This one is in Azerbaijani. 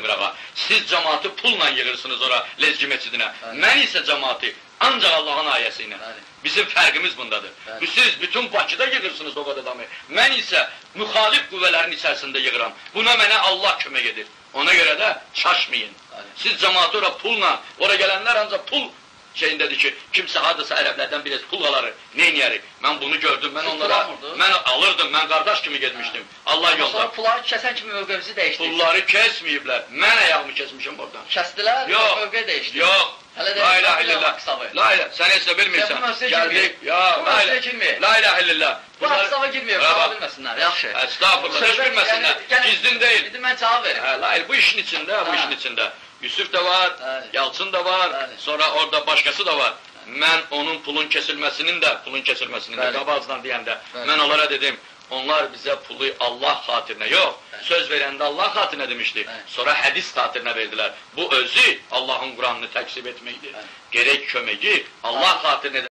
qırağa. Siz cemaati pulla yığırsınız ora Lezgi meçidinə. Mən isə cemaati ancaq Allahın ayəsi ilə. Bizim fərqimiz bundadır. Siz bütün Bakıda yığırsınız o qədər adamı. Mən isə müxalif qüvvələrin içərisində yığıram. Buna mənə Allah kömək edir. Ona görə də şaşmayın. Siz cemaati ora pulla, ora gələnlər ancaq pul şeyindədir ki, kimsə hardasa ərəblərdən birisi pul aları, neyniyərik? Mən bunu gördüm, mən onlara, mən alırdım, mən qardaş kimi getmişdim. Allah yolda. Sonra pulları kəsən kimi mövqevinizi dəyişdirdiniz. Pulları kəsməyiblər, mən ayağımı kəsmişim oradan. Kəsdilər, mövqev dəyişdi. Yox, la ilahe illallah. La ilahe, sən heç də bilmirsən. Gəldik, la ilahe illallah. Bu haqsava girməyəm, cavab bilməsinlər, yaxşı. Estağfurullah, heç bilməsinlər, gizlin deyil. İndi mən cavab verim. Bu işin içində, Yusuf da var, Yalçın da var, sonra orada başqası da var. Mən onun pulun kesilməsinin də qabazdan deyəndə, mən onlara dedim, onlar bizə pulu Allah xatirinə, yox, söz verəndə Allah xatirinə demişdi, sonra hədis xatirinə verdilər. Bu özü Allahın Quranını təksib etməkdir. Gerək köməyi Allah xatirinə